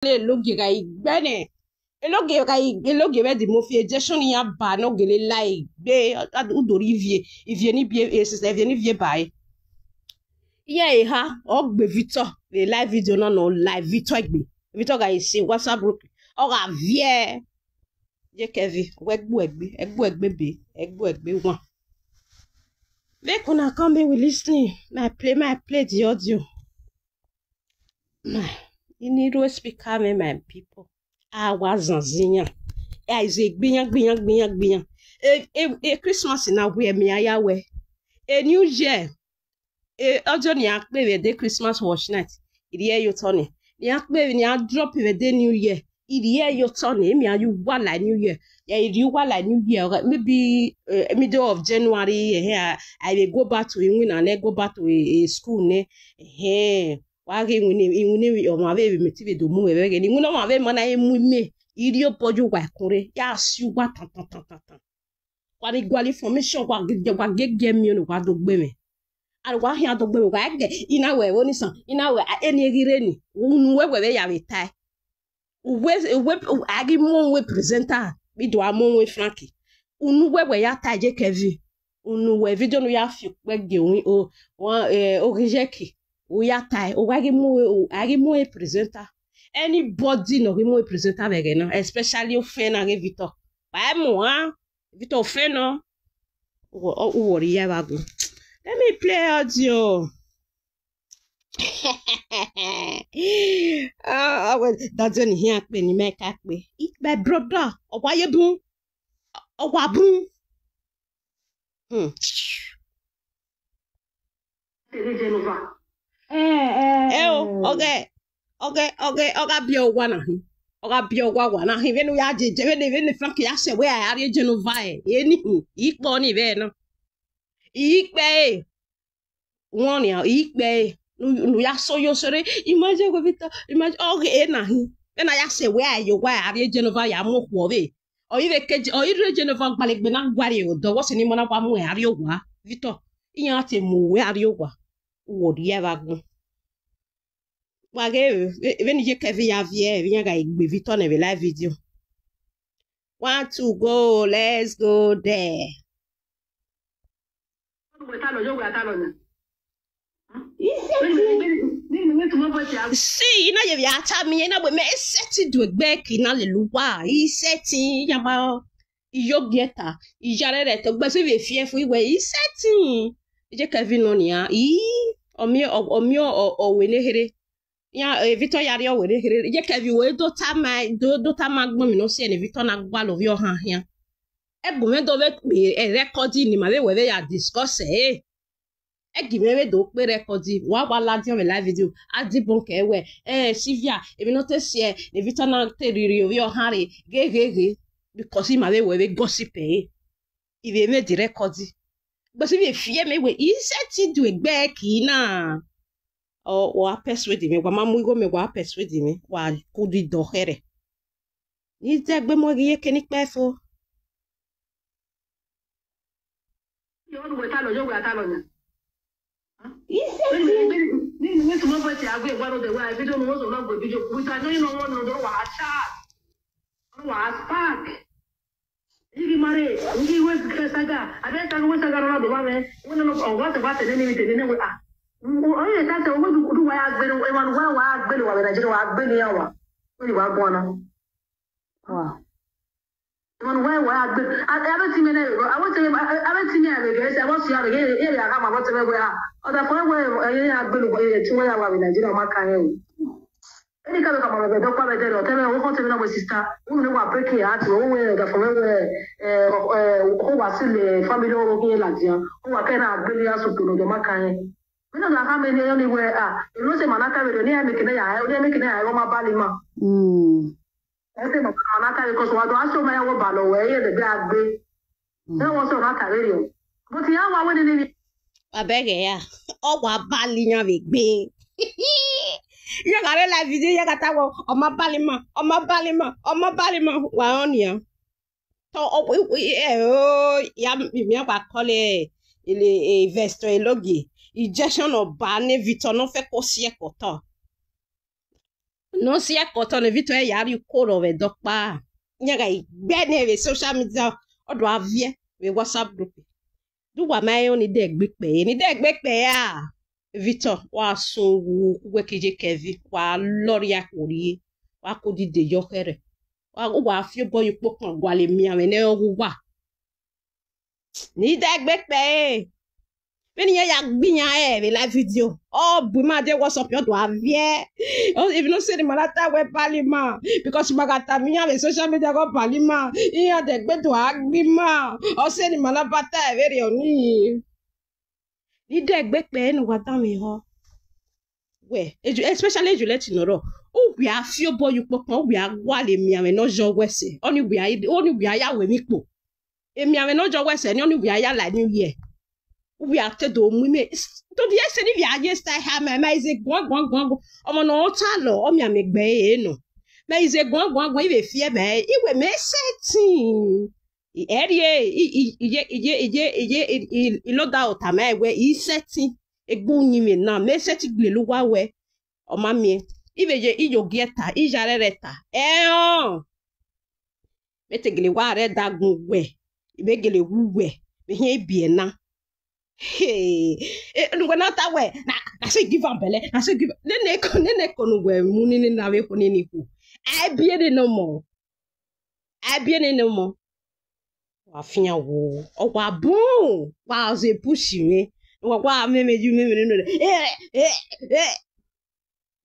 le logi ga igbene elogi be di mo fi ejection ya ba no gele lai be udori vie ni bie sister vie ni vie bai ye ha o gbe Victor le live video no live Victor ga isi WhatsApp group o ga vie je kevi egbu egbe be one make una come be we listening my play the audio you need to speak me my people awazanzinya ize gbiyan Christmas na we mi ayawe New Year ojo ni a pe we de Christmas watch night iriye yo toni ni a pe ni a drop we de New Year iriye yo toni mi ayu wa like New Year iri wa like New Year maybe middle of January I will go back to England and go back to a school ne wage ingune o ma be metibe do mu ebe ni nguna ma be mana emu me iri opoju wa kunre ya si wa tan wa ni gwali formation wa gege mi onu wa do gbe me ari wa hin do gbe me wa ge ina we woni san ina we eni egire ni unu we ya we tai we agi mo we presenter bi do amon we Frankie unu we ya tai je kevi unu we video no ya fi pe ge o rejeki Uya tai agi mo e presenter anybody no mo e presenter bege no especially o fe na Victor ba mo Victor fe no o wori ya bago let me play audio well that's when here pe ni make pe my brother owaye bun Oga bio na hi venu ya jeje venu Frank ya se we ari Genova eni ipo ni be no ipe won ya ipe nu ya so yo sore imagine go Victor imagine na hi na ya se we ayo wa ari Genova ya mo po be o ire keji o ire Genova gbalegbe na gwari o do wo se ni mo na kwa mo ari owa Victor iyan ate mo we ari owa wodi ya bagun wage even je kevi ya vie viens ga igbe Victor na live video want to go let's go there see ina ye ya ta mi na we me set do egbe ki na le luwa I setting ya ma iyo gieta ijare re to gbe se ve fie fu iwe I setting je kevi no ni a omi we ne here ya Victor yari o were here je kevi we do ta ma gbon mi no se ni Victor na gba lo vi o han yan e bu me do ve pe recording ni ma we ya discuss gi me do pe recording wa la di on live video adibon ke we Sylvia e no te se ni Victor na te riri o vi o han re ge because ma we gossip ibe me di recording but if you fear me we set do egbe ki na o persuade me wa mamu go me wa persuade me wa kudi do here ni te gbe mo ye kini pe fo yo do ta lo na ni to mo bo ti agbe gba do de wa video no so na go video we ta no no do wa chat wa spark Igi mare, igi we saga, abeta we saga ro do mame, wona no o wa te ni mi te ni we o ye ta se o du wa agbere e ma wa agbere wa Nigeria wa agbere ya wa. O ni wa gbon na. Wa. Wa agbere. Abeti me na ro, abeti me ave ge se wo si ave ge e ya ka ma bo te we ya. O da fo we e agbere wa e ti wa ya wa Nigeria ma kan e. Any kind of a doctor, I tell me, what to my sister, who know what breaking heart, who the who was in the family over here, Latia, who are kind of brilliant to the Macan. We don't know how many anywhere are. You know, say Manaka, we don't make a Roma Balima. I say Manaka because what I saw my own ballow where the bad bay. That was on Naka radio. But the hour when it I beg ya. Oh, what Balina big. You got la video, you got that one. On my balima wa on ya. So ya mi wa call it investor logi. Injection of bane Victor no fe ko si e ko to. No si a koto ne vito e yari koro we dokpa. Nyaga bene we social media odo avie we WhatsApp group. Do wa mai oni de gbekpe. Ni de gbekpe ya. Vito wa sungu we kije kevi wa lori akori. Wa kodi de yokere. Wa afio boy pokon gwa le mi awene owa. Ni de gbekpe. When you have la video, oh, Buma de was up your doivie. Oh, if you don't say the malata we parliament, because Magata Mia, the social media go parliament, he had the bed to agrima, or say the malabata very on me. Ni deg back pen, what damn me, where, especially you let you know. Oh, we are few boy, you pop, we are wally me, and no job west. Only we are with me. And me, and no job west, and only we are like New Year. We are to do me. To the essence, if you are just I have my is a gong. Oh, no, talo, oh, me make bay, no. My is a gong, if fear bay, it will make setting. No doubt, I may where he's setting a boony now, may set it blue way. Oh, mammy, if you get her, is a reta. Oh, better ware that good way. Regularly woo way. Be now. Hey, when not that way. I say give up belly. I say give. Then they can wear mooning in our way for any who. I be any no more. I be any no more. Wafia wo. Oh, wa boom. Wow, they pushing me. Wow, maybe you maybe.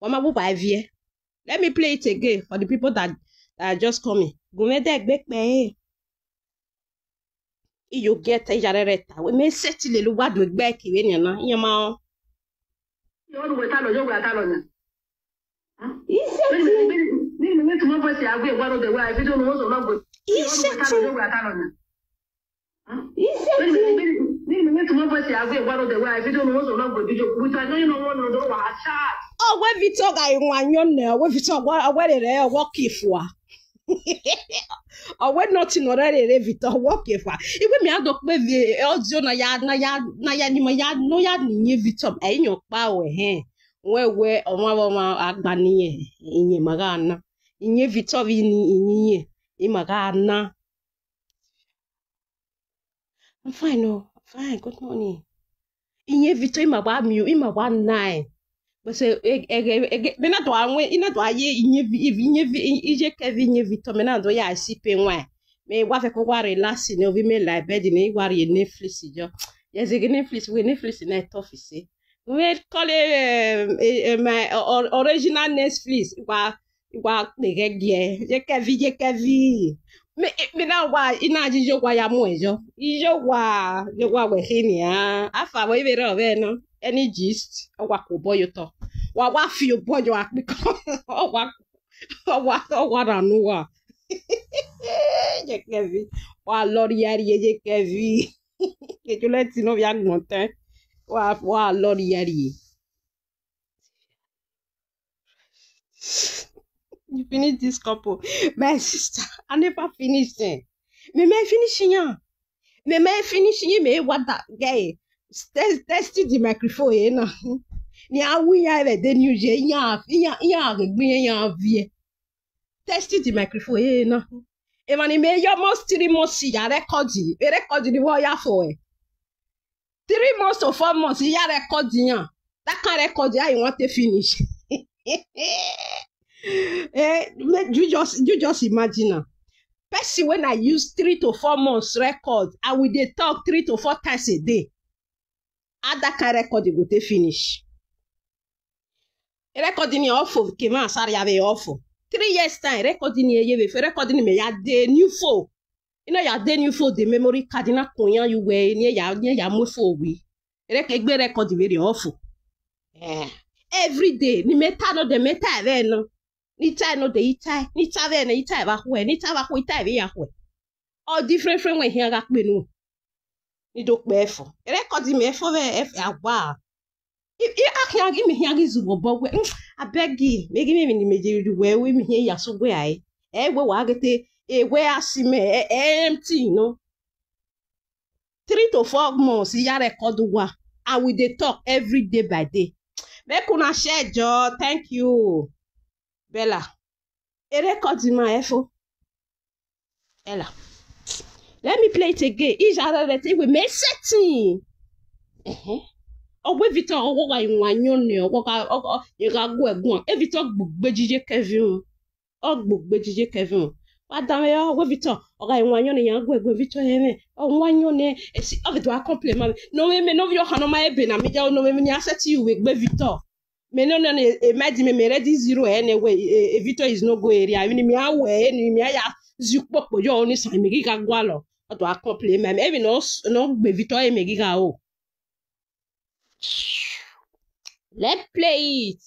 Wama wo by vie. Let me play it again for the people that are just coming. Go me there, back me. You get a jarreta. We may settle a word with Becky when you're not your mouth. You always tell you what I don't know. He said, to my voice, I will one of the way I don't know so long. He said, to my voice, I will one of the way I don't know so long, which I know you don't want to do a chat. Oh, when we talk, I want you know, when we talk, what are walk for? Or when not in already Revita walk if I even me adopt the audio na ya ni ma ya no ya ni vitom e your power he where oma agbani inye magana inye vitom inye imagana. I'm fine, no, fine, good morning. Inye vitom imagwa 9. But say me na do anwe ina do aye inye ije kevi inye vitom me na do ya sipe nwa me wa fe ko wa relax ni obi me like bed ni wa re Netflix jo yes e Netflix na office we call it my original Netflix wa nege je kevi me na wa ina jijo wa ya mu ejo ijo wa we hini afa we be ro no any gist wa ko boyo to wa fi o boyo akpiko wa ranu wa je kevi wa lori yari je kevi ke tu let no ya gbontan wa lori yari. You finish this couple, my sister. I never finished it. Me finishing. Me what that guy. Test the microphone, you know. Ni awi ya le de new je ya gbin ya vie. Test the microphone, you know. E mani me yo most 3 months ya record the wo ya for e. 3 months or 4 months ya record yan. That can record ya you want to finish. You just imagine now. Person when I use 3 to 4 months record, I will dey talk 3 to 4 times a day. Add that kind record you go to finish. Recording your awful came out sorry have awful. 3 years time recording ye recording me ya de new phone. You know ya de new phone the memory card na koyan you we near ya mo phone we. Egbe record very awful. Every day ni meta no de meta ve no. Ni tai no de itai, ni ta ve na itai ba ho, ni ta ba ho itai ve ya ho. All different when here ga pe no. Ni do pe fo. Record me fo ve f agba. If I give me here is bo I beg you, make me ni meje we me here ya so we ai. We wa gete we asime empty no. 3 to 4 months ya record wa. I will dey talk every day by day. Make una share jo, thank you. Bella. A record in my effort. Ella. Let me play it again. Is other the thing we may setting. Oh, we Victor, oh, I want you, oh, you got go. Every talk book, Bejije Kevin. Oh, book, Bejije Kevin. What damn it, oh, Victor, oh, I want you, young go, Victor, oh, one your name, and see, oh, do I compliment? No, me, no, your hand on my bin, I mean, no, me, I said to you with Victor. Me, no, imagine me ready zero anyway. Victor is no go area. I mean, me, I wear, me, I Zukbo, you only say, me, Gualo. Or do I compliment? Maybe no, Victor, me, Gigao. Let's play it.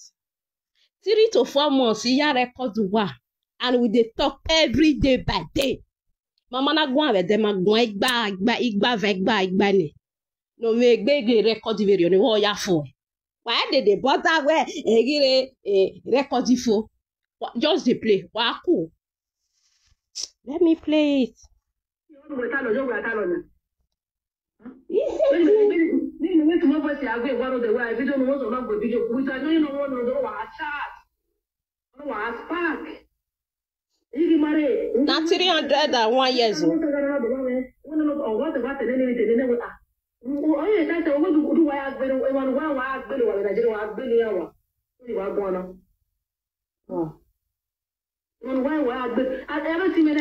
3 to 4 months, you record one, and we dey talk every day by day. Mama na go avec dem go igba ni. No me gbege record video ni wo ya fo. Why they bother where egire record fo? Just dey play. Wa cool. Let me play it. Now 301 years old.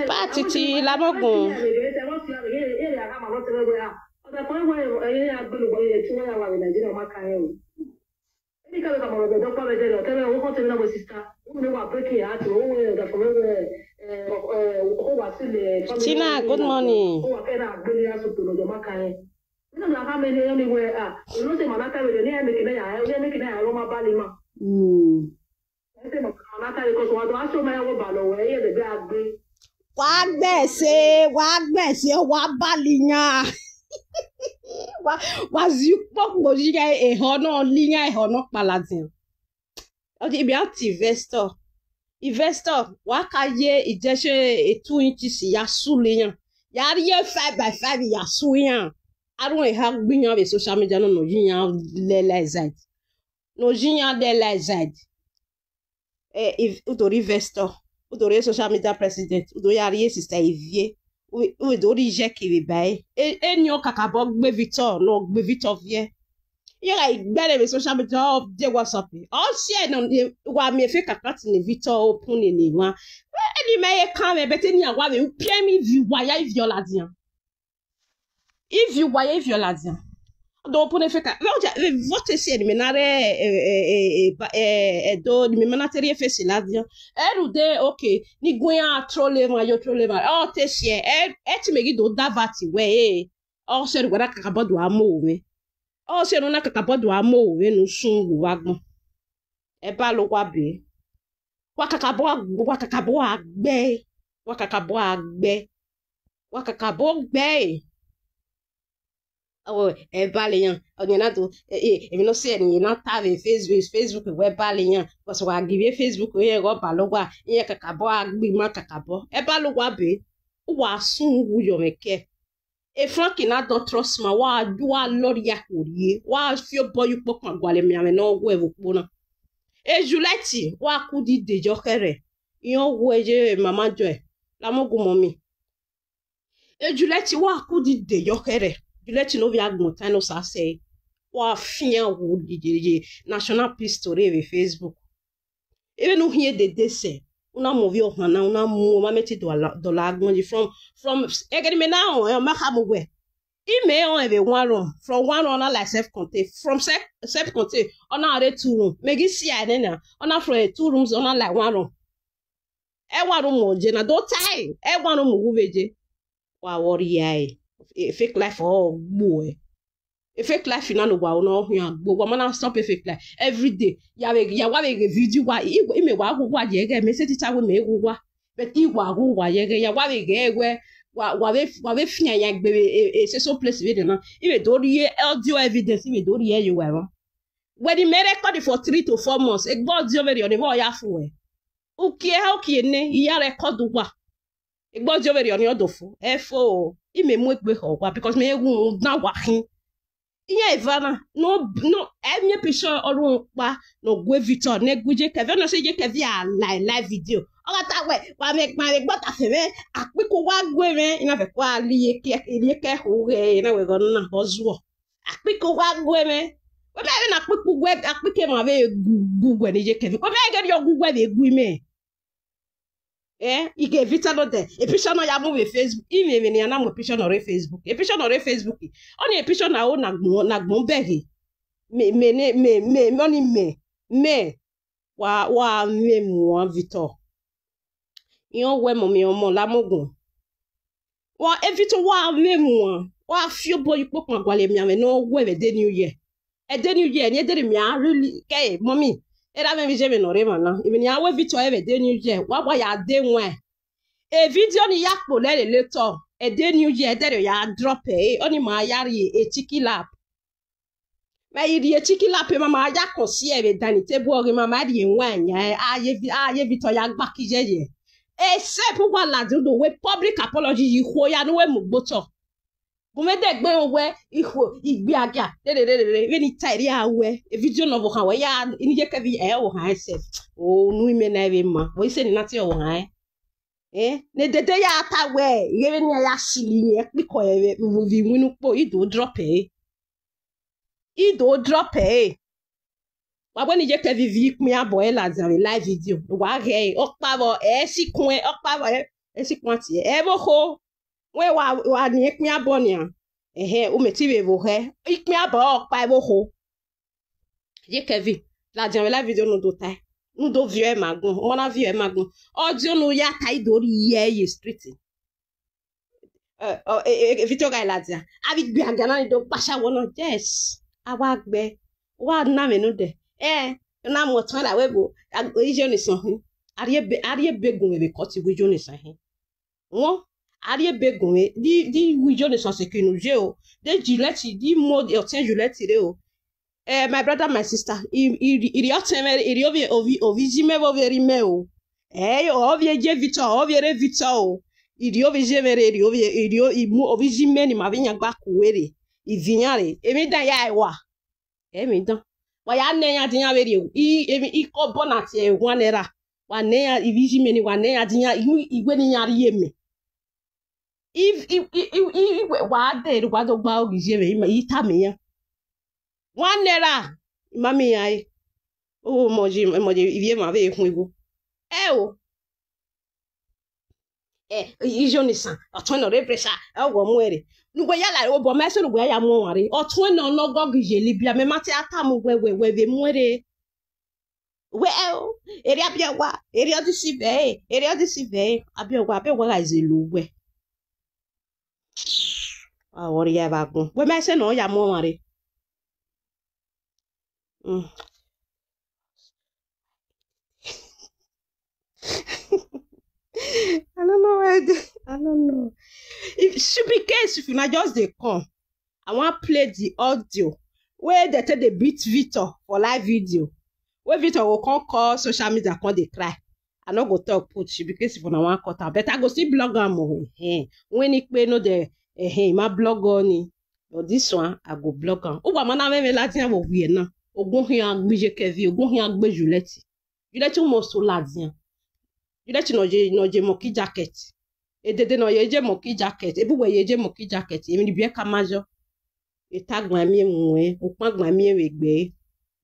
Patiti labogun. Tina, good morning. Wa balinya. Wa zupok mojiga ehono linya ehono paladin. Odi bi investor. Investor, wakaye ijeshe 2 inches ya suleyan. Ya riye 5x5 ya suyan. Arun ha gbiyan be social media no yiyan lelezad. No yiyan lelezad. If udori investor, udori social media president, udori ariye sister Evie, udori jeki be bai. Enyo kakabo gbe Victor, no gbe Victor vie. Yeah, better with social media of the WhatsApp. All share no wa me fe kakati ni Victor open ni wa. Any may come better ni wa me pay me view why if you ladian. If you why if you ladian. Do open fe ka. Vote si ni menare do ni menateri fe si ladian. Erude okay ni gwen trolle ma yo trolle ma. Oh te share ti megi do davati we all share gwara kakabo amo me. Oh, se non a kakabodo amo we no sungu wagbon. E ba lo wa be. Wakakabo agbe. Wakakabo agbe. Oh, e ba le yan. Oni na to mi no se ni na ta ve Facebook we ba le yan. Because wa give Facebook we go ba lo wa. Yen kakabo agbe ma kakabo. E ba lo wa be. Wa sungu yo meke. E Frank na do trust ma wa dua lori ya korie wa fio boy po kan gwale mi ame no wo evo na e Juliette wa kudi de jokere yon wo eje mama joy la mo gun momi e Juliette wa kudi de jokere Juliette no vi agbon tan no sa say wa fian wo di national peace story ve Facebook e no hie de dese una movie of na una mu ma meti do la agbon from egeri me now e ma ha mo we ime on ebe one room from one room like self-contained from self-contained on a 2 room megi si ane na on from 2 rooms on like 1 room e one room mo je na do time e one room wo veje wa worry ai fake life oh boy a fake life na no wa no hwan gbo wa na stop a fake life every day ya wa be video wa ime wa agwa je ge me se teacher we me egwa but iwa agwa je ge ya wa be ge egwe wa be fian ya gbe se so place video na ime do ri audio evidence ime do ri you wa when the record for 3 to 4 months e gbo audio video ni mo ya fu we ukie ne ya record wa e gbo audio video ni odofo e fo ime mu egbe ho wa because me egun na wa hin Iya Ivana, no, any picture or no go Victor, ne guje Kevin, no say you can via live video. All that way, why make my but a quick one women in a quality, who, you know, we're gonna hoswo. A quick one women. But I have a quick web, a quick my very good when you can. But I get your good weather, women. Eh, you get Victor not there. A picture no ya move Facebook. Even in a picture no Facebook. A picture no Facebook. Only a picture na o na gbonbegi. Me money me. Wa me mo Victor. Yon we mo mi omo la mogun. Wa e Victor wa me mo. Wa fio boy pok ma gwale mi ame no we the new year. E the new year ni de mi a really ke mommy. Era me vije no rema na. Even ya we Victor e the new year. Wa ya de nwe. E video ni yakpo le later. E the new year de ya drop e. Oni ma yari e chiki lap. Ma yiri e chiki lap e mama ya kosi e dani table ori mama di enwanya. Aye Victor ya gba kijeje. E se pu wa la do we public apology yi ho ya no we mugboto. Gumede gbe we iho igbe aga. We ni tire awe. E video no bo kan we ya ni je ka vi e o han self. O nu ime na we ma. We se ni na ti o han. Ne dede ya ata we. Ye ni ya sili ni e piko e vi winu po I do drop e. I do drop e. Wa bo ni je ka vi mi abo e la zan live video. Wa ge o pa bo e si kun e o pa bo e si kun ti e bo ho. We wa ni ekmi abo ni a. O meti we bo he. Ikmi abo o pa bo ho. Je Kevin, la jan la video no do tai. No do vieux magun. Mona vieux magun. Audio no ya tai do ye street. Victor ga la dia. Abi gbe agana ni do pasha wono yes. Awa gbe. Wa na me no de. Na mo tan la we bo. Ijo ni san hin. Ariye begun we ko ti wijo ni san hin. Won Ariye begun we di wijo ni san se kinu je o. De Gillette di mode o ten Gillette re o. My brother, my sister, il ovi me very me o. Ovie je Victor, ovie re Victor. Il ovi je mere, il mu ovi me ni ma vinya gba kuwere. Il vinyare. Emi dan ya wa. Emi dan. Wa ya ne ya dinya veri o. I ko bonati e 1 naira. Wa ne ya ivi me ni wa ne ya dinya igwe ni yari yeme. If wa de wa do gba ogi je me ita me ya. 1 naira. Mami ai. O moji ivie ma ve ehun ibo. O. Ijo ni san. Otun no re pressure. Wo mu ere. Nugbe ya la o bo ma so nugbe ya mu ware. Otun no no gogi je libia me mate ata mu we ve mu ere. We ere abia wa. Ere odisi be. Ere odisi be. Abia wa ga izelu we. Wori ya ba gun. We ma se no ya mu ware. I don't know why I don't know. It should be case if you not just they come. I want to play the audio where they take the beat Victor for live video. Where Victor will come call social media come they cry. I not go talk put you because if you not want cut out. But I go see blogger more. When it pay no the my blog on but this one I go blog on. Oh, mana me Latin wo we na. Ogun hin agbeje Kevin, ogun hin agbe Juliette. Juliette mo so Latin. Juliette no je moki jacket. E dede no ye je moki jacket. E buwe ye je moki jacket. E mi bi ka majo. E tagba mi enwe, o pagba mi enwe.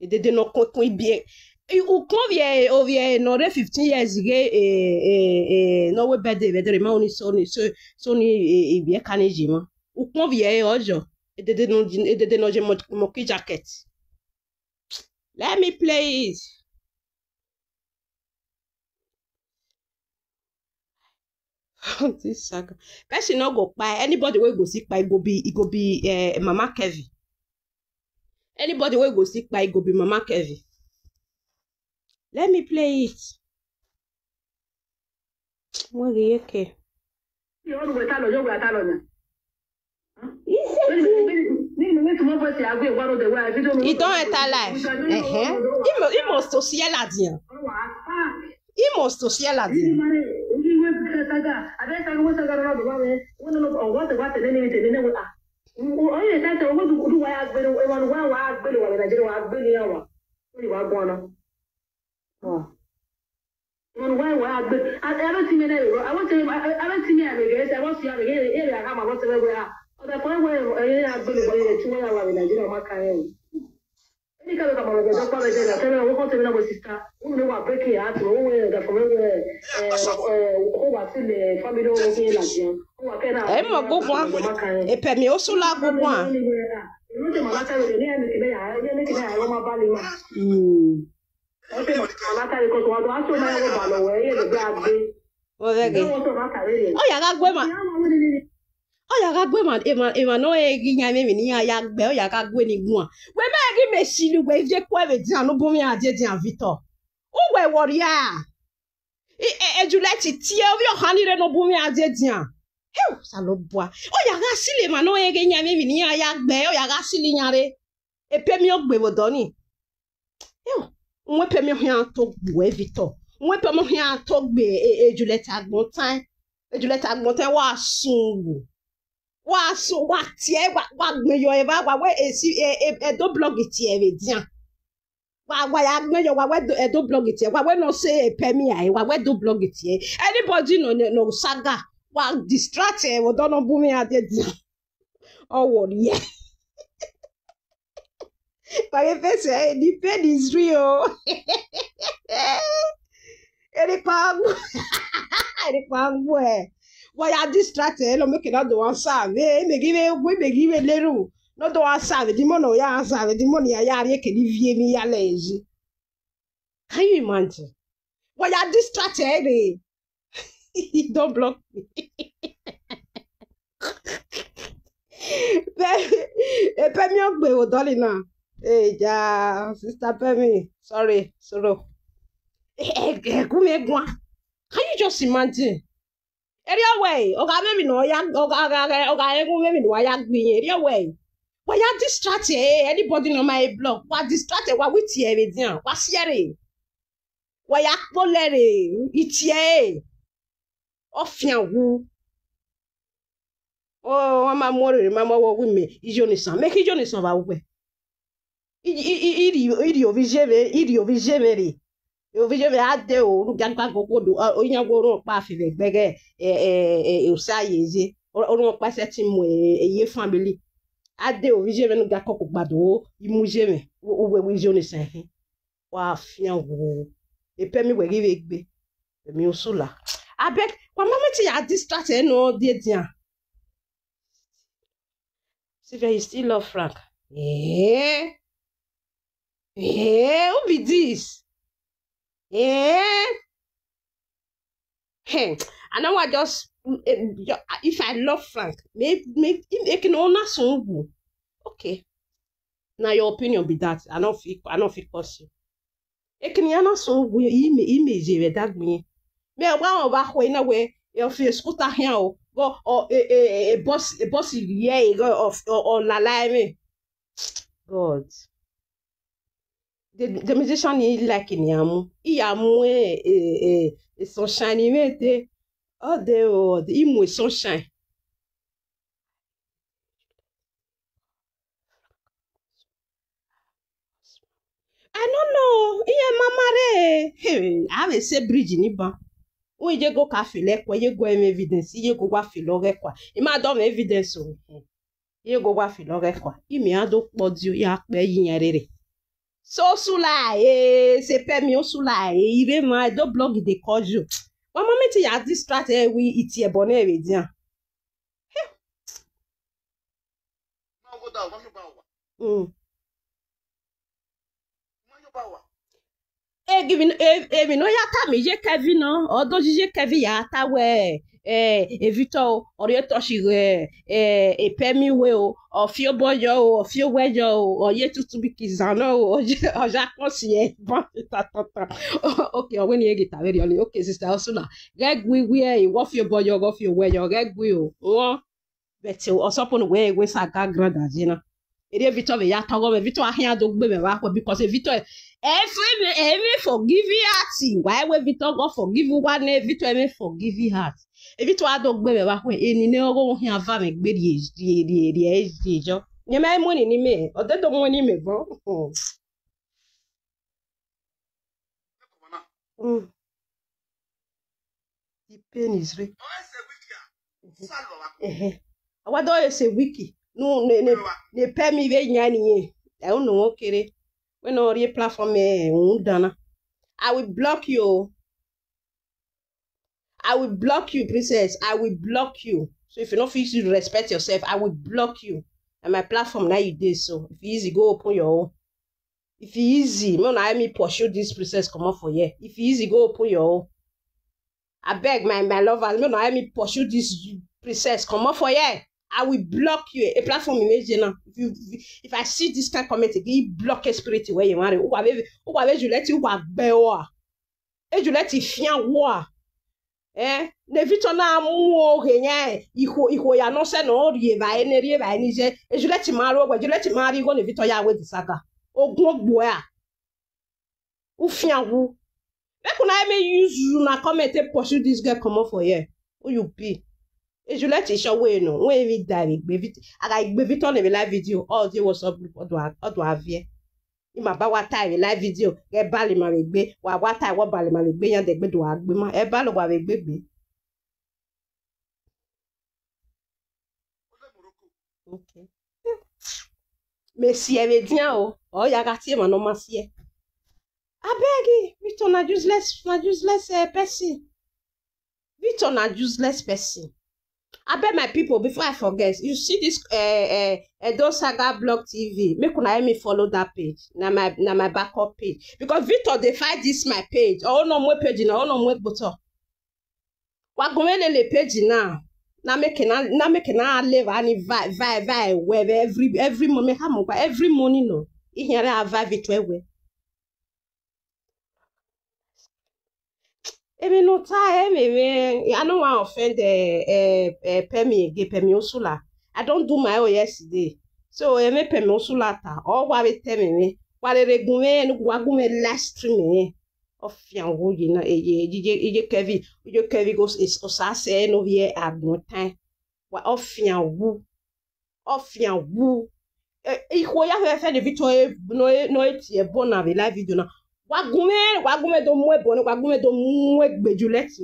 E dede no kon bi. E o kon vie no re 15 years ge no we birthday vedere ma oni so ni e bi ka neji mo. O kon vie ojo. E dede no je moki jacket. Let me play it. This saga. Person no go buy anybody wey go sick by go be Mama Kevin. Anybody wey go sick by go be Mama Kevin. Let me play it. What the heck? You don't enter life. Il must aussi la dire. Il must aussi la dire. Oye, that's what do I ask better one wa better one Nigeria wa better yawa. Only wa gwana. Oh. One wa better. I haven't seen me there. I want to I want to see here I have my what's everywhere. The point where I better go to Nigeria in Nigeria ma kan. Any kind of doctor I tell you what to me with sister. We know what breaking heart we the from who was in the family okay like you. Mo gbogbo e pe mi o so la gbogbo an. Oh ya ga gbe ma. Oh ya ga gbe ma e ma no e gi nya me ni ya gbe o ya ga gbe ni gun an. We me gi me silu we je ko e di an no bo mi ade di an Victor. O we worry a. E Juliet ti e o hani re no bo mi ade di an. Heu, ça lo bois. Oh ya ga sile ma no e gi nya me ni ya gbe o ya ga sile nyare. E pe mi o gbe wo do ni. Heu, nwe pe mi ho an to gbo e Victor. Nwe pe mi ho an to gbe e Juliet agbontan. E Juliet agbontan wa sungu. Wa so wa tie wa gbe yo e ba wa we e do blog tie we dian. Wa ya gbe yo wa we e do blog tie. Wa we no say e pe mi ai wa we do blog tie. Anybody no saga wa distract e wo do no bu mi ade dian. Oh worry. But if I say the pain is real. Any boy. Why are distracted? No make not do one serve. Me give a little. No do one serve. The money ya serve. The money ya can leave me ya lazy. Can you imagine? Why are distracted? Don't block me. Pay me up with Dolina. Hey, ja, sister, pay me. Sorry, sorrow. Can you just imagine? Area way, oga maybe no ya oga ego maybe no ya gbin area way. Why you distracted? Anybody on my blog? Why distracted? Why with here we dian? Why share? Why ya polere? Itie. Ofian wu. Oh, mama wo wi me. Ijonisan. Make ijonisan ba wo. Idi ovijeme. Eu vi ade o gangba gogodo oyan goro pa fi gbege o sayeze orun pa se ti mo eye family ade o vi me no ga kokko gbado imuje me o we joni san wa fian wo e pe mi we ri gbe mi osula abeg kwa mama ti ya distract no dey dian see you still love Frank who be this Hey, I know I just if I love Frank, make no na songu. Okay. Now your opinion be that. I don't feel pursue. Ekiniana songu image we that me. Me wa ba ho ina we your face scooter here go or a boss here go of la me. God. The musician is like in Yamu. Yamu sunshine. Oh, the imu sunshine. I don't know. Hey, I have a say bridge in Iban. We je go cafe like where you go evidence. You go wa filo rekwa. Ima do evidence o. You go wa filo rekwa. Imi ado podio ya pe yin rere. So sula c'est permis sula il ma do blog de kojo maman meti ya distract oui iti e bonne we dian give no ya ta mi je Kevin no odo je Kevin ya ta we Victor oriento shire permis we o ofio boyo o ofio wejo o ye tutu bikizana o oja konsie bon ta okay o we ni gita very only okay sister osuna geg we e wo fio boyo go fio wejo geg we o won beti o sopo no we sa ga grand agina ere Victor be ya togo me Victor ahia do gbe me wa ko because Victor Every forgiving heart. Why we Victor God forgive one Victor every forgiving heart. If it was dog baby back when any no here have a big the job. You may money in me or that don't money me, bro. The pain is real. What do you say, Wiki? No, ne pay me very yanny. I don't know, okay. When all your platform, Dana. I will block you. I will block you, princess. I will block you. So if you don't feel you respect yourself, I will block you. And my platform now you did so. If easy, go open your own. If easy, me pursue this princess come up for you. If easy, go open your own. I beg my lovers, me pursue this princess come up for you. I will block you. A platform image now. If I see this kind of comment again, block a spirit where you want it. Ou je let you walk bewa. Et je let you fian wa. Ne vite on a mo rien. Iho ya no se no rie va ni je. Et je let you marry. Je let you marry go ne vite ya we disaka. Ogun boya. Ou fian wu. Make una me use you na comment and pursue this girl come up for here. Who you be? Et je let you show way no. When we die, baby. I vite on the live video. All the WhatsApp group or do avie. Ima ba wata live video. Get bali ma wegbe. Wa wata wa bali ma wegbe yan de gbe do agbe ma. E balo wa wegbe gbe. Okay. Mais si elle veut dire oh ya gati ma no masie. Abegi, Victor na useless person. Victor na useless person. I beg my people before I forget. You see this Edo Saga Blog TV. Make una me follow that page. Na my backup page. Because Victor they find this my page. Oh no more page na oh no more button. Wa gomele le page now. Na make na live ani vibe where every moment every morning no. Ihiare ava Victor we. Emi no ta me I don't want to offend Pemi Osula. I don't do my own yesterday. So me Pemi Osula ta or wa be tell me wa le regume no wa gume last stream of yan wo yi na ije Kevin goes is osase no vie agnotan wa of yan wu iko ya fe de Victor no etie bona be live video na wagume do mwe bone wagume do mwe gbejuleti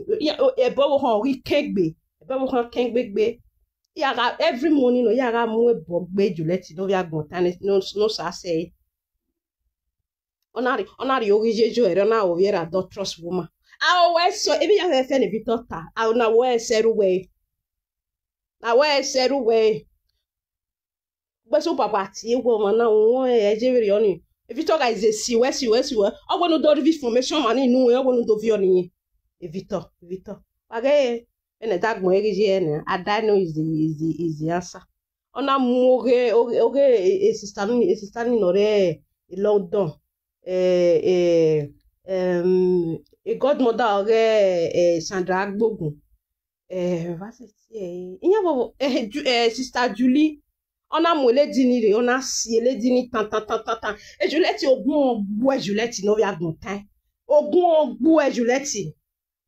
e bo ho ri kegbe e bo ho kengbe ya every morning no ya ga mwe bo gbejuleti no ya gontan no sa say onari orijejo ere na o viera doctor's woman awe so ebi ya fe ne bitota a na we seru we gbeso papa ti wo mo na won ejewere oni. If you talk is a see where, I want to do information money no, I want to do violin. Victor. Okay, and a dark more again. I don't know is the answer. On a more okay, sister in a London. A godmother Sandra Agbogun. What's it? Sister Julie. On a molé dîner, on a siélé dîner tant. Et je l'ai dit au bon bois, je l'ai dit, non, il y a longtemps. Au bon bois, je l'ai dit.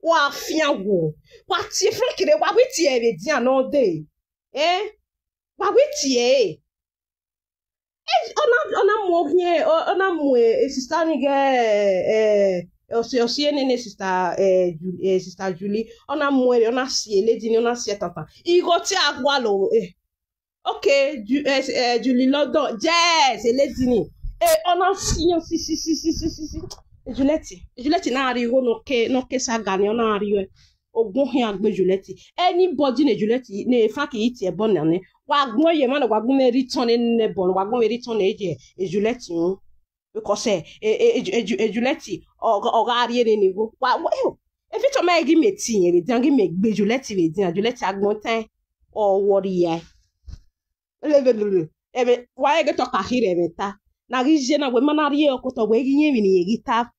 Ouah, fian wo. Ouah, ti frère qui est, ouah, oui, ti est, dit, non, de. Ouah, oui, ti est. On a moué, sister, aussi, sister Julie, on a moué, on a siélé dîner, on a siélé tant. Il retient à boire l'eau, Okay, Julie London, yes, les dîner. Et on a si. Juliette na ariwo no ke sa gani on ariwo. Ogun hin agbe Juliette. Anybody ne Juliette ne fa ki iti e bon ne. Wa gun ye man wa gun me return ne bon, wa gun me return e Juliette un. Because Juliette o ga ari ne nigo. Wa e fit o me gi me tin e dan gi me gbe Juliette we din Juliette agbon tan o worry ya. Why get to kahire meta? Na gije na we manari o koto we ginye mi ni gita.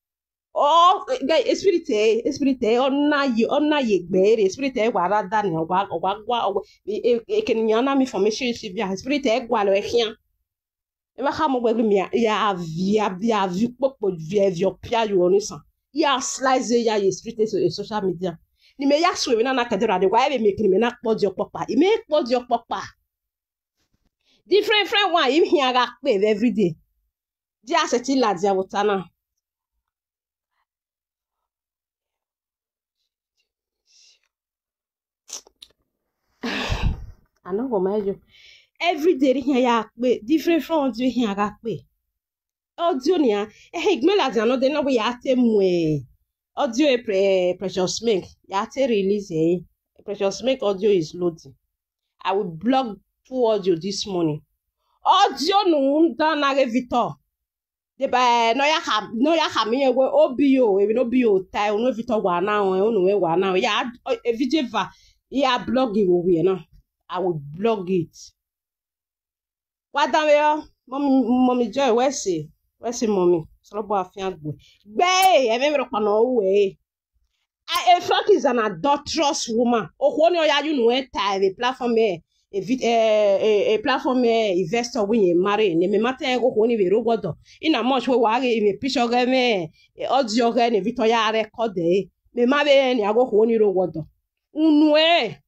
Oh, spirit onna ye gbe spirit e wa rada ni ogwa e kenya na mi information si bia spirit e gwa lo ehia. e ma khamo gbe mi ya vi popo vi opia yo ni san ya slice ya street e social media ni me ya so we na kadira de wa e me kini me na kpodio popa e me kpodio popa different one im here ga pe every day dia se ti la dia wotana I know go measure every day here ya pe different audio here ga pe audio ni a igmela dia no de no ya temu audio precious make ya te release precious make audio is loading. I will block 2 audio this morning. Audio no na ge Victor. De ba no ya ha mi we obio e no bio tai no Victor wa na no we wa na ya video va ya blog it we na. I will blog it. What da we mommy joy we say mommy so bo afian gbe e me ro pa no we a Frank is an adulterous woman o ni o ya you no enter the platform a platform investor when you marry ne me matter go ni we rogodo in a much we wa me picture ge me audio ge ne Victoria record me ma be ni ago ni rogodo unu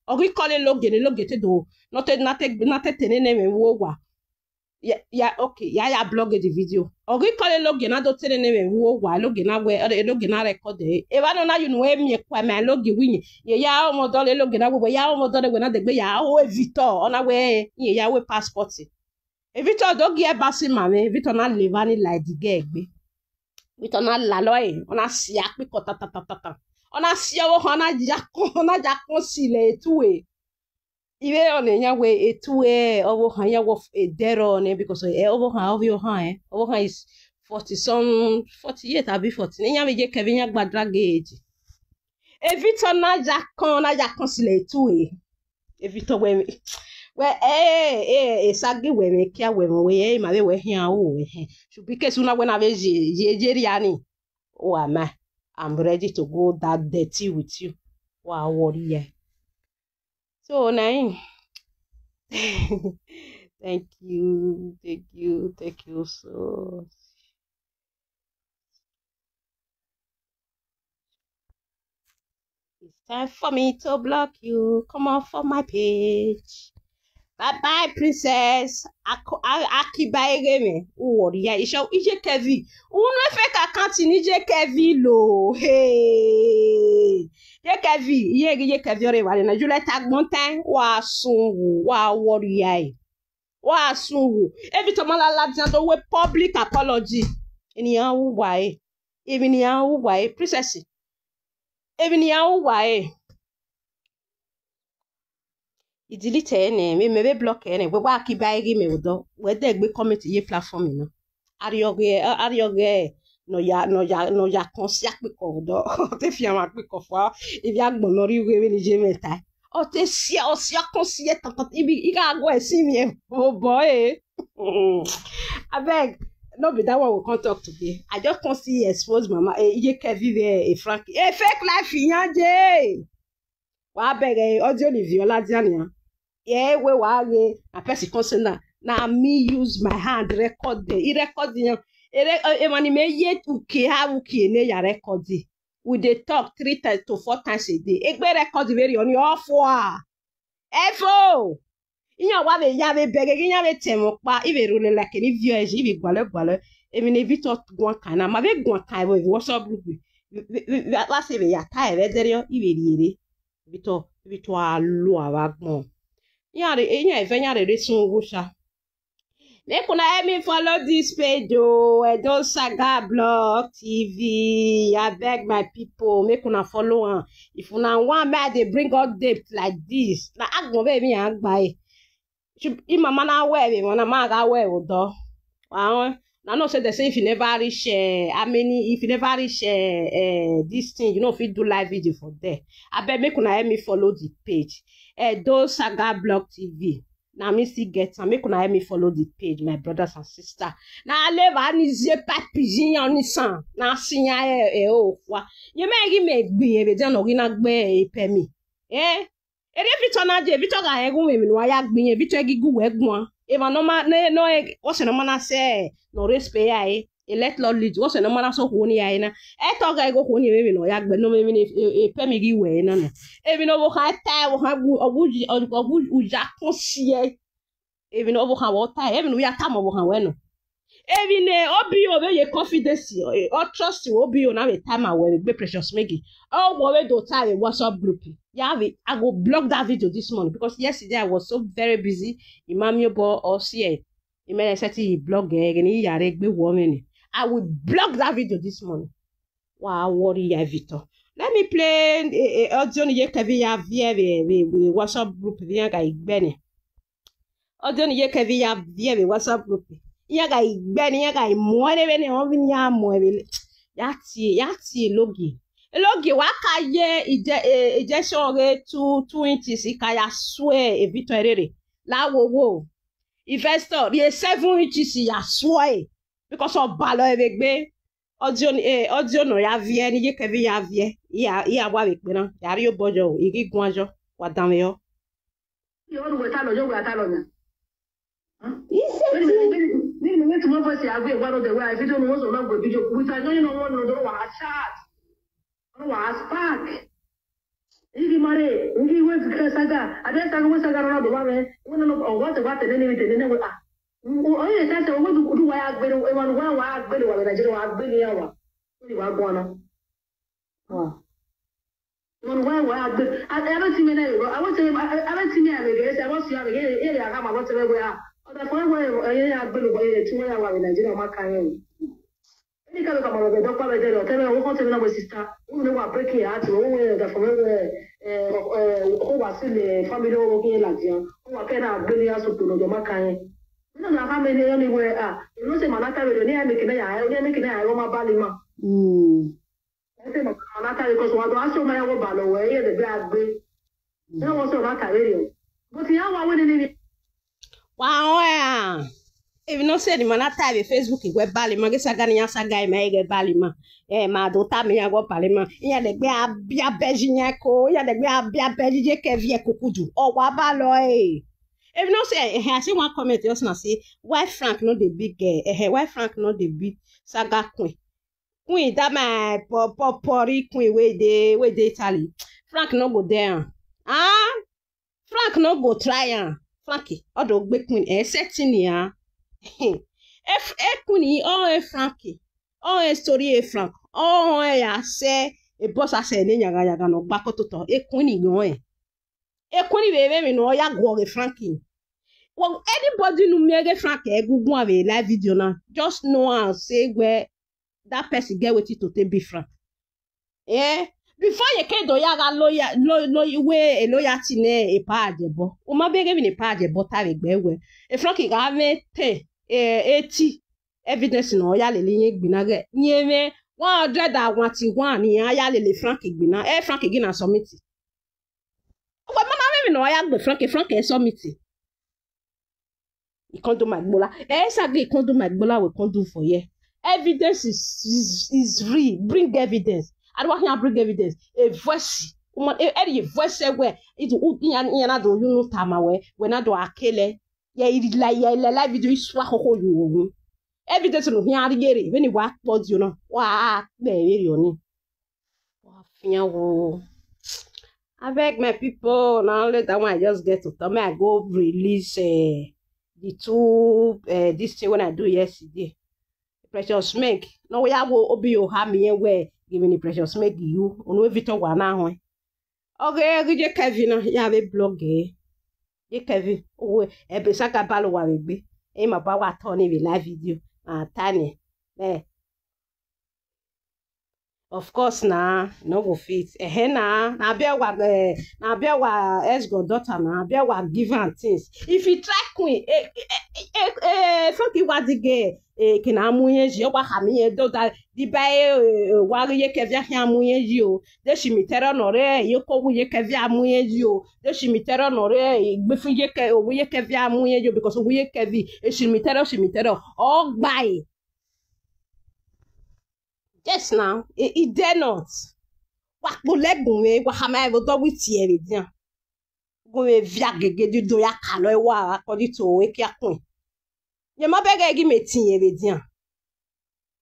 o ri kole logete do not tenene me wo wa yeah okay ya blog the video o ri kole logena do tenene me wo wa logena we logena record e ba no na you know me kwa me logi winyi ye ya o mo do le logena we ya o mo do le na de gbe ya o Victor ona we ye ya we passport e Victor do gi e basi mame Victor na levani like the girl gbe Victor na la lo ona si api ko ta ona si o ona jakon si le tuwe iwe one nya we etuwe owo han ya wo edero ne because owo han ovio han owo han is 48 abi 40 nya me je Kevin ya gbadra gauge e Victor na jakon si le tuwe e Victor we sagi we me kia we we ma we hian o we should be case una when ave jeriani o ama I'm ready to go that dirty with you wa worry so nine thank you so it's time for me to block you. Come on for my page. Bye princess akibaere me worry ya ije Kevin unu fe ka account ni je Kevin lo hey ye Kevin re wa na Juliet Agbontan wa sunwu wa worry ya wa sunwu every time la dia do we public apology eniyan wu wa eniyan wu wa princess eniyan wu wa I delete me be block we wa ki baigi me odo we de gbe comment ye platform na arioge no ya konsia pe ko odo te fi ama pe ko fa e bi agbon lori we ni je meta o te sia konsia tant i ga go esi mi oh boy abeg no be that one we can't talk today. I just can't see expose mama ye Kevin e Frank fake life yanje wa bere audio ni viola diania yeah we wa re na person concern na me use my hand record the record e mani me ye uke ne ya record we dey talk 3 to 4 times a day egbe record very on your for efo iyan wa be ya be bere iyan be temo pa ibe role like ni viewers ibe gbale emi ne Victor gwan kan na ma be gwan kan we WhatsApp group wa se be ya ta e be dere ibe riere Victor alo awagbon yare even resun wusha make una help me follow this page Edo Saga Blog TV I beg my people make una follow am if una want me dey bring out depth like this na agbon be mi agba e mama na we na ma ga we odo na no say they say if you never reach this thing you know if you do live video for there I beg make una help me follow the page Edo Saga Blog TV na me still get am make una help me follow the page my brothers and sisters na leva ni ze papijin oni san na sinya o kwa ye me gi me gbin e be dan ori na gbe e pe mi ere vito na je vito ga egu we mi no ya gbin vito gigu we gbon e ma no ma no o se no ma na se no respect ai e let lord lead o se no ma na so ko ni ai na e to ga ego ko ni we mi no ya gbe no me mi e pe mi gi we na no e mi no bo ka ta wo ha ogu uja ko sie e mi no bo ka wo ta e mi no ya ta mo bo ka we no e ne obi o be ye confidence o trust obi o na we time we be precious megi o wo we do ta we WhatsApp group yeah I go block that video this morning because yesterday I was so very busy imamio bo or see imene seti blog ni yare gbe wo me I will block that video this morning wa worry ya Victor let me play audio ni ye Kevin ya vie we WhatsApp group dia ga igbe ni audio ni ye Kevin ya vie we WhatsApp group yaga igbeni yaga imoere bene ovin ya moebe yati logi waka ye ije shore 2 inches ikaya swear e vitorere la wo investor ye 7 inches ya swear because of balo ebegbe audio no ya vie ni ye Kevin ya vie ya wa be pe na yari obojo igi gunjo wa danwe yo ru we ta lo yo we ta lo na ise to my voice, I agree. One of the way I don't know not go video. Which I know you know one of the chat. No was back. Igi mare, igi we saga. I don't know what saga na do one. One no what the name we ah. O ye say we do why agbere we wan wa agbere wa Nigeria wa agbere yawa. We wa go na. Wow. One wa agbere. I haven't seen me now. I want to I haven't seen me again. I want to see again. Area ga ma what we are. Oda for we ya agbelu boye ti won ya wa Nigeria ma kan yin ni ka ka mo be do pa be de o tele o ko te na bo sister o ni wa break here at o we da for we o wa si le family o ki la ti o wa ke na agbelu ya so to no ma kan yin no na ka me ni yo ni we no se manata we ni ya me ki na ya o ma ba le ma ese ma manata we ko so wa do aso ma ya wo ba lo we ye de be agbe na wo so ma ka we o but ya wa we ni wow if no say the manata be Facebook we bali ma gesa gani ya saga ma ege bali ma ma do ta mi ya go bali ma ya de gbe abia bejinya ko ya de gbe abia bejije ke vie kokudu o wa ba lo if no say I see one comment just now say why Frank no the big why Frank no the big saga queen that my pori queen we dey Italy Frank no go there Frank no go try am Frankie, odo gbe queen setting ya. Queen Frankie. Story Frank. Ya say e boss ase ne yaga no gba kototo. Queen yon Queen bebe mi no ya go Frankie. Well, anybody no mege Frank egugun ave live video na. Just know and say where that person get wetin to take be Frank. Before you can do yaga loyalty ne e pa ajebo o ma bege bi ne pa ajebo ta le gbewe e Frank ga me te eti evidence no ya le yin gbina ge nyeme 101 ni ya le Frank gbina Frank gina submit o ma na me no ya gbe Frank e submit e kon do magbola sagbe e kon do magbola we kon do for here evidence is real bring evidence I don't want to bring evidence. A voice, a voice where it would be an another you tamawe when I do a kele. Yeah, it is like live video is swah you. Evidence of Yari when you walk towards you know. Wah, baby, you know. I beg my people now. Let that one I just get to tell me I go release the two this thing when I do yesterday. Precious make no we have obi o ha me where giving the precious make you onu Victor wa na ho okay je Kevin ya be blog je Kevin o e be saka balo wa gbe e ma ba wa to ni be live video tani of course na no go fit na bia wa ex goddaughter na bia wa give am things if you try queen fuck you what the girl kina amuye ji wa hamiye do da di bae wa ye Kevin amuye ji o de shimitero no re ye ko wu ye Kevin amuye ji o de shimitero no re gbe fun ye Kevin amuye ji because wu ye Kevin shimitero o gba yes now it dare not wa po legun me wa ha ma e do wi ti e re dian Come via gege du do ya kalo e wa according to we kia kun. Ye ma bega gi metin ye bedian.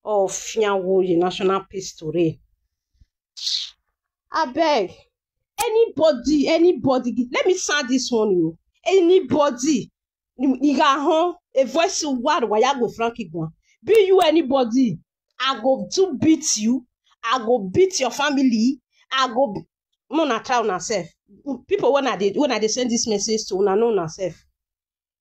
Oh fian wo ye national peace to reign. I beg. Anybody, let me sound this one, you. Anybody, you got home, a voice of word, why I go Frankie Gwan. Be you anybody, I go to beat you, I go beat your family, I go, no, not try on self. People, when I send this message to, no, not self.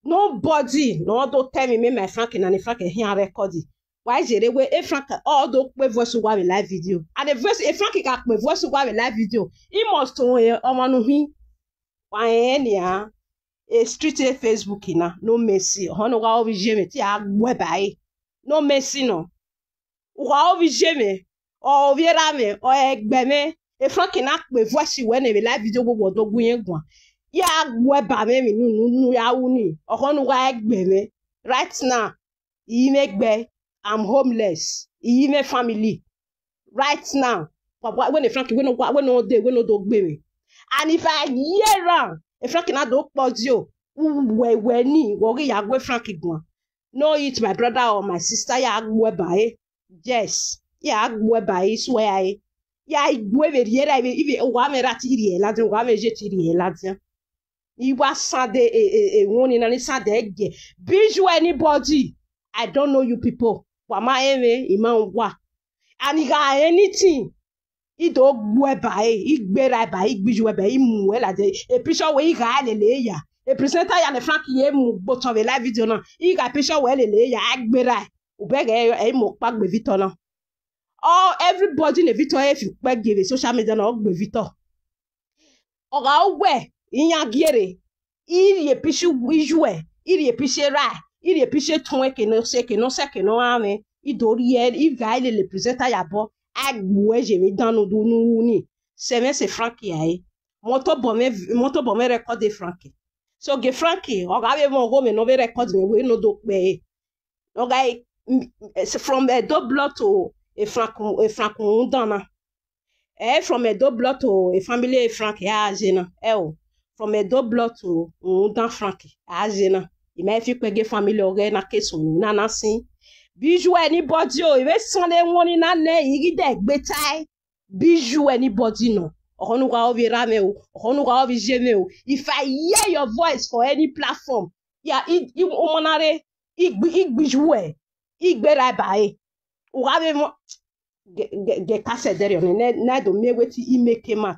Nobody, no, don't tell me, my Frankie, and if Frankie here record it. Why is it way a Frank all the voice of a live video? And the voice a Frankie got my voice of a live video. He must know on why any a street Facebook ina no mercy. Hono wa obi jeme ti a webby. No mercy no. Wa obi jeme o viera me o egbe me e Frankie na my voice when a live video go do gunye gwan. Ya webba me nu ya uni. O hono wa egbe me right now. He make be I'm homeless. Even family. Right now. When a Frankie, when no day, when no dog baby. And if I hear around, a Frankie not dog pause you. Where ni, worry ya go Frankie gwan. No, it's my brother or my sister, ya go by. Yes. Ya go by, swear. Ya go over here, even one ratiri, ladin, one jetiri, ladin. You was Sunday, a warning and it's Sunday. Bijou anybody. I don't know you people. Wama eme iman wa. And he got anything. He don't go by. He be right by. He be by. He move like a picture where he got a layer. A presenter and a Frankie mu but of a live video now. He got picture where a layer. I be right. Ubeg a mo back with Victor now. Oh, everybody in the Victor if you back give a social media now with Victor. Oga we inya giere. Il ye picture visuel. Il ye picture right. Il est piché ton que non c'est que non ame il doriel il va le présenter yabo a gwe je me dans nous ni c'est Frankie ai moto bomé record de Frankie so ge Frankie o ga be mo go me no be record me we no do pe o ga from a double to a Franco dana from a double to a family Frankie a jena from a double to dan Frankie a jena. Il m'a fait que famille aurait na question na sin bijou anybody o ibe sonle woni na ne igi de gbetai bijou anybody no onu wa obi rame o onu wa obi jeme o if I hear your voice for any platform ya I omonare igbiju e igbera bae o ga be mo ge kase dere on na do me weti I make ma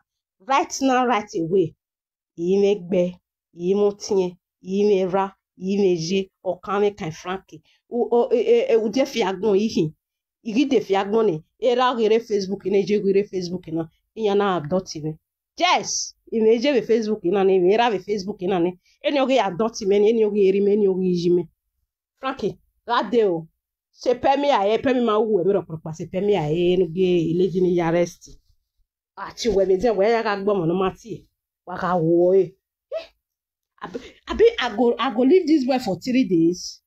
right now right away I make be I mo tie I me ra imeje o kame kan Frankie o de fiagbon yi igi de fiagbon ni era gere Facebook ni je gere Facebook na iya na adopt me yes imeje be Facebook na ni era be Facebook na ni eni oge adopt me ni eni oge eri me ni oge yi me Frankie rade o se pemi aye pemi ma wu e me ro pa se pemi aye no ge ileji ni arrest ati we me de we ya ka gbo mo no mati wa ka wo I go leave this boy for 3 days.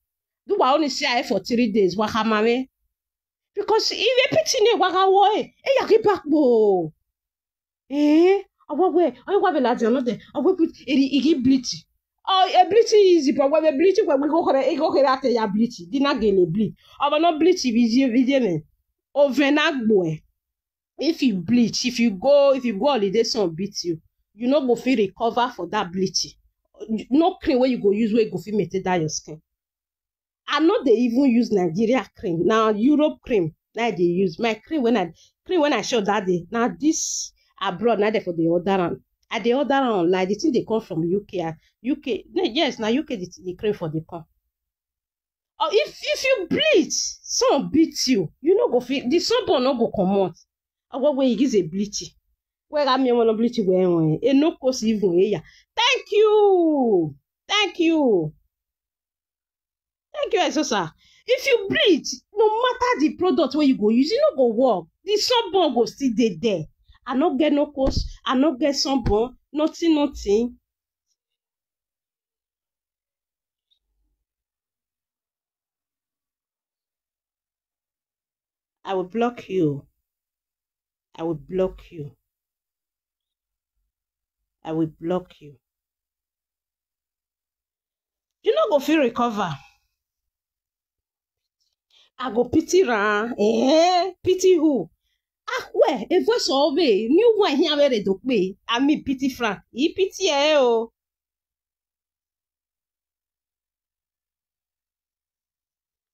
Do I only say for 3 days? Waka mame. Because if you pity ne waka woe, ya get back bo. Awa we, awa we la no de. Awa put igi bleach. Oh, a bleach easy, but when we bleach, when we go ate ya bleach. Dina gele bleach. Awa no bleach video me. Overnight boy. If you bleach, if you go holiday, some beat you. You no go feel recover for that bleaching. No cream where you go use where you go fit maintain that your skin. I know they even use Nigeria cream. Now Europe cream. Now they use my cream when I show that day. Now this abroad now they for the order on. At the order online, the thing they come from UK. Yes, now UK the cream for the come. Or if you bleach, some beat you. You know go feel the sunburn no go come out. Or what way you give a bleaching. Where am I want to bleach when e no cost even here. Thank you, Esosa. If you bleach, no matter the product where you go use, it no go work. The sunburn go still there. I no get no cost. I no get sunburn. Nothing. I will block you. I will block you. You no go feel recover. I go pity ran. Pity who? Ah, where? A voice of me. New one here where they do me. I mean pity Frank. He pity oh.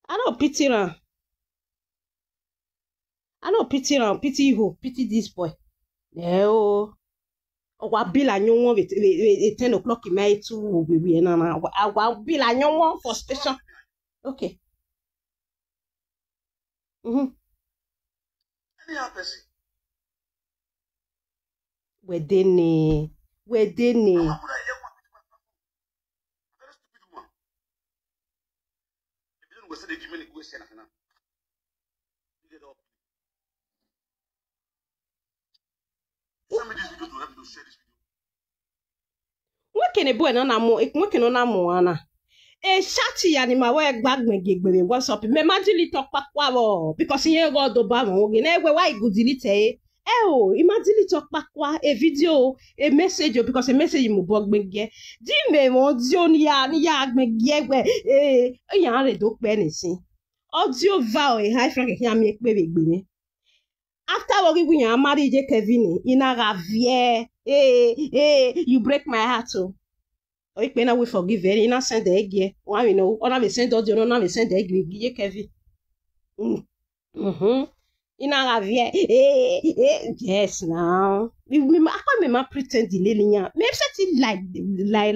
I don't pity ran. I don't pity ran. Pity who? Pity this boy. No. Wa bill a new one with 10 o'clock in May too. We na. I will bill a new one for special. Okay. Where they ne? What boy na mo? What na mo ana? Shati ya ni ma we gbagbe gegbere what's up? Me imagine talk pakwa wo because here go do ba mo ge na egwe why go delete imagine talk pakwa a video a message because a message mo bogbe ge di me mo di oni ya ni ya gbege we ya re do pe nisin audio vow high frank ya mi pe begbe ni after we yan marry je Kevin ina ravie you break my heart oh. We forgive any not send the egg. Why we know? Or we send audio, no, we send the egg. We Kevin. In our vie, yes, now. I can't remember pretend the linear. Maybe something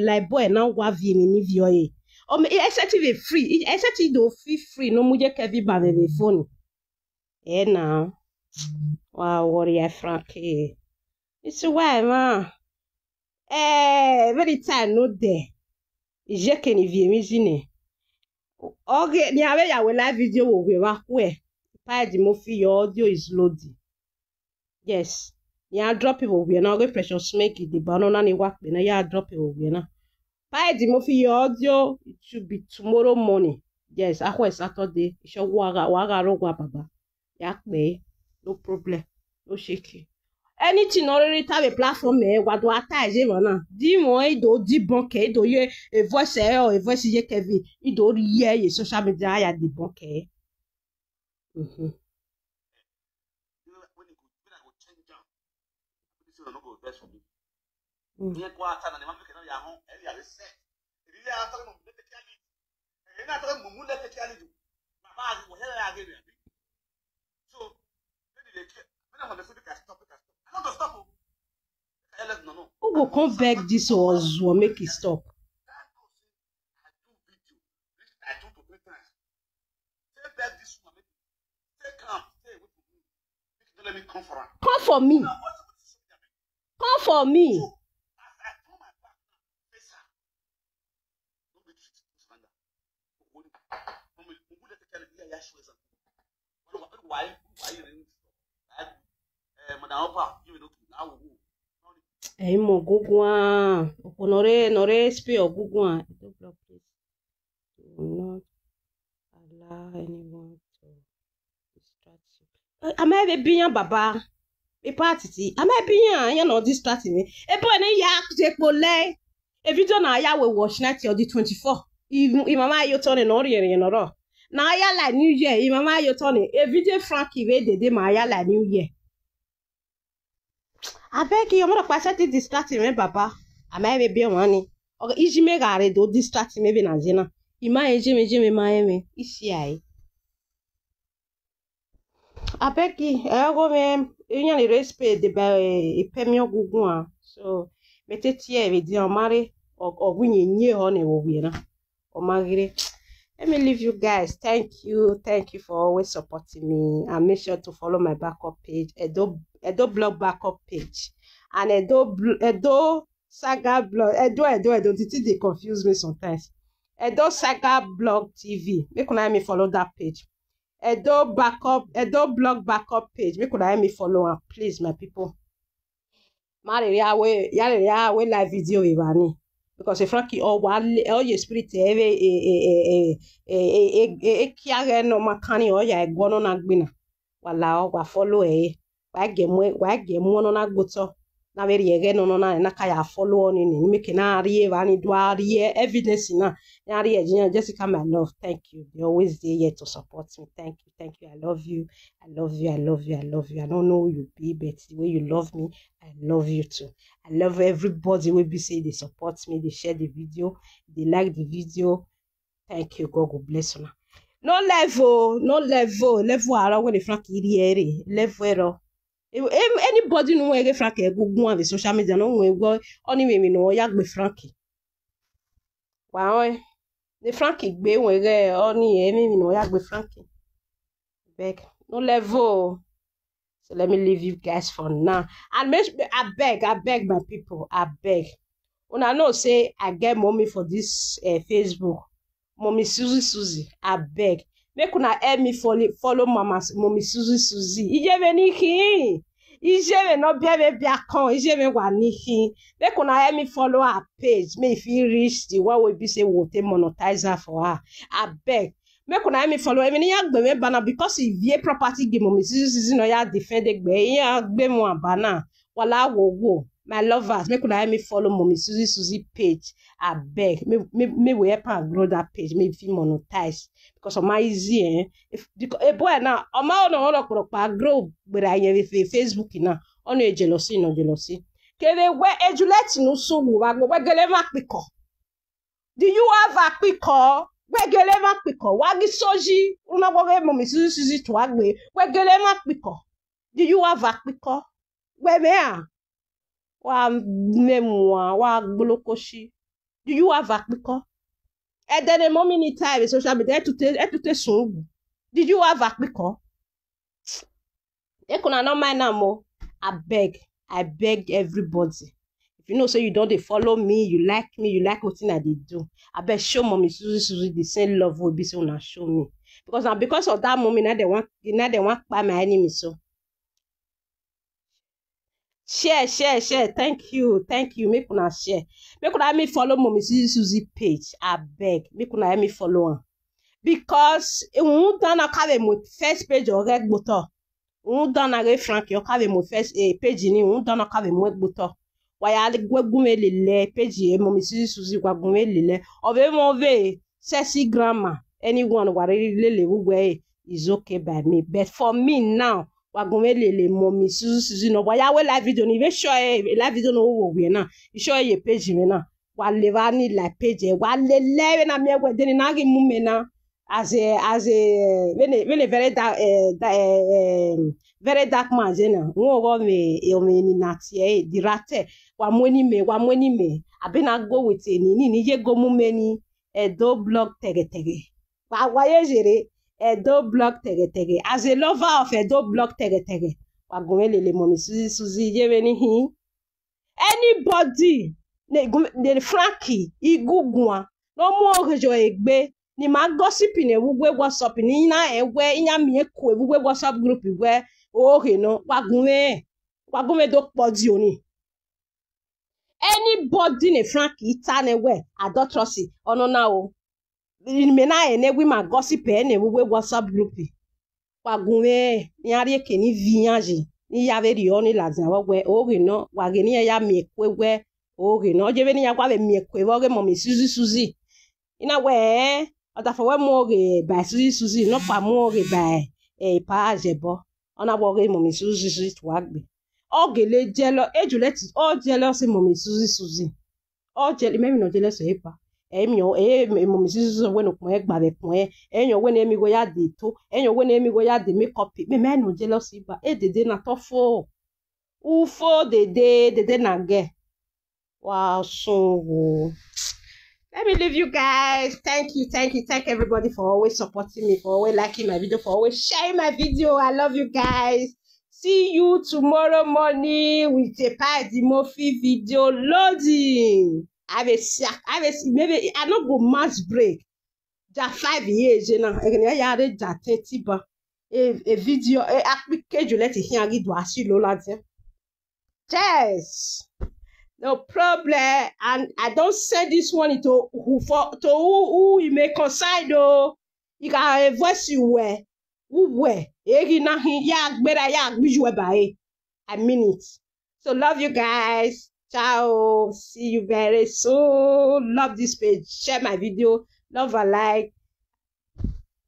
like boy now. What vi me view or me exactly free. Exactly do free. No muje Kevin by the phone. Now. Wow, warrior Frankie. It's why, man. Very time no there. Je can vie imagine. Okay, ni ave ya we live video wo we wa kwe. Pa di mo fi your audio is loading. Yes. Ya drop it we na go precious make it the banana ni wa pe na ya drop it we na. Pa di mo fi your audio it should be tomorrow morning. Yes, akwa Saturday. Isho wa ga ro gwa baba. Ya pe no problem. No shake. Anything already have a platform what do attach na di mo do di bonke do ye a voice or a voice ye Kevin it do ye social media ya di bonke who go come back this or make it stop? Come for me. Come for me. Mo gugwa. Nore spray or gugwa. Do not allow anyone to distract you. Am I being baba? A party. Am I being distracting me? A boy ya pole. A video na ya will watch night or the 24. If mama you turn an orient or now ya like New Year. If mama you turn a video Frankie way the day my like New Year. I beg you, I'm not quite distracting me, Papa. I may be money. Or easy me gare do distracting me na zina. Ima Jimmy Miami. Isi ai. I beg you, I go me. You respect the pemio gugua. So, mete tie with your marry or winning ye honey or winner. Or Maggie. Let me leave you guys. Thank you for always supporting me. And make sure to follow my backup page, Edo blog backup page, and Edo Saga blog. Edo. They confuse me sometimes. Edo Saga blog TV. Make me follow that page. Edo blog backup page. Make me follow her, please, my people. Mari ya we live video we because if Frankie all your spirit kiage no makani o ya egwono na gbina wala o wa follow wa gem no na gboto na very again na kaya follow on in make na rie vani do rie evidence na rie Jessica my love, thank you, you always there here to support me. Thank you, I love you. I don't know who you be, but the way you love me, I love you too. I love everybody will be say they support me, they share the video, they like the video. Thank you, God bless you. No level around when the Frank iri level anybody no we Frank go on the social media no we go only me no ya gbe Frank wow the Frank gbe we ge only me no ya gbe Frank beg no level. So let me leave you guys for now, and I beg my people, I beg. When I know say I get mommy for this Facebook, mommy Susie, I beg. Make una help me follow mommy Susie. Ije ni ki. Ije no be akon. Ije wa ni ki. Make una help me follow her page. May if you reach the one we be say we take monetizer for her. I beg. Make una help me follow. Even ya gbe me bana because if ye property game mommy Susie no ya defend gbe. Ya gbe mo bana. Wala wo. My lovers, make una help me follow mommy Susie page. I beg. Me we help her grow that page. Me feel monetize because of my easy. If a boy now, oma no grow but I Facebook na. Ono jealousy no jealousy. Kele we ejulet no so we gelema piko. Do you have a piko? We gelema piko. Wagi soji una wo mommy Susie to agbe. We gelema piko. Do you have a piko? We me wa memoir wa gbolokoshi. Do you have a piko? And then a moment in time social media to take soon. Did you have a piko? You can not mind no. I beg everybody. If you know so you don't they follow me, you like what I did do. I beg show mommy Susie the same love will be so now show me. Because of that moment now they want by my enemy so. Share. Thank you. Make una share. Make una me follow mommy Susie page. I beg. Make una me follow her. Because we don't have my first page or red button. We don't have Frank. You have my first page ni. We don't have my button. Why I go gume lele page mommy Susie go gume lele. Ove mo ve sexy grandma. Anyone who lele we is okay by me. But for me now. Wagomele mommy Susie no waya we live video ni be show live video no wo we na you show your page me na wa leva ni like page wa lele na me we dey na gi mu me na as a when a very dark man na wo go me e o me ni na tie dirate wa moni me abina go with ni je go mu me ni do blog tege wa ye jere Edo block tege. As a lover of Edo block tege. Wagomele mommy Susie jeveni. Anybody ne Frankie igugwa no mo rejo egbe ni ma gossip ni ewugwe WhatsApp ni na ewe inya mi eku ewugwe WhatsApp group we o he no wagome do podi oni. Anybody ne Frankie tanewe adultery ono na o. Me na ene we ma gossip ene we WhatsApp group wagunwe ni ari ke ni viange ni ya veri oni lazin we o re no wa ge ni ya mi ekwe o re no je ve ni ya kwa be mi ekwe wo ge mommy Susie ina we ota fo we mo ge by Susie no pa mo ge by pa jebo ona wo ge mommy Susie to agbe o ge le jealous ejulet o jealous mommy Susie o jealous me no jealous e pa mommy Susie when okun e gba be kun eyan when emi go ya de to eyan when emi go ya de make up me no jealous ba dede na to fo ufo dede na ge wow so let me leave you guys. Thank everybody for always supporting me, for always liking my video, for always sharing my video. I love you guys. See you tomorrow morning with a Party Murphy video loading. I have maybe I not go mass break. Just 5 years, you know. I had that 30 ba a video application let it here do asilo latin. Yes. No problem. And I don't send this one to who you may consign though. You can voice you where. Who where? Egi na ya gbera ya gbiju e ba e. I mean it. So love you guys. Ciao. See you very soon. Love this page. Share my video. Love and like.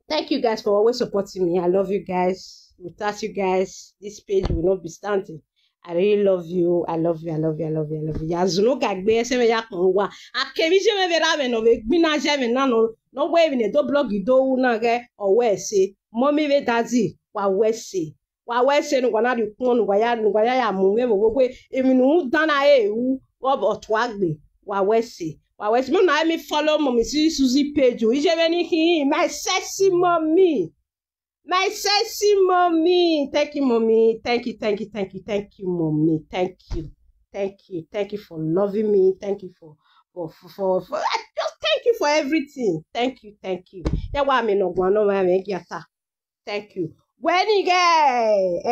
Thank you guys for always supporting me. I love you guys. Without you guys, this page will not be standing. I really love you. I love you. I love you. I love you. I love you. Yazuno gagbe se me yakunwa. Akemi je me vera me no ve gbina je me na no we me do blog do na ge o we se. Mommy ve dazi wa we se. Wa we se no na di kun no ya ya mu me bo gbe emi nu dana ewu otu agbe wa we se. Wa we se me na me follow mommy Susie page o. Ije be ni ki my sexy mommy. My sexy mommy. Thank you, mommy. Thank you, thank you, thank you, thank you, mommy. Thank you. Thank you. Thank you for loving me. Thank you for just thank you for everything. Thank you, thank you. Yeah, why me no go no me giata. Thank you. When you get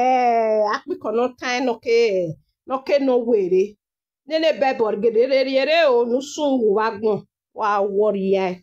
akpi kono time okay no were. Nene bebo gedere o nu sun wa gbon wa worry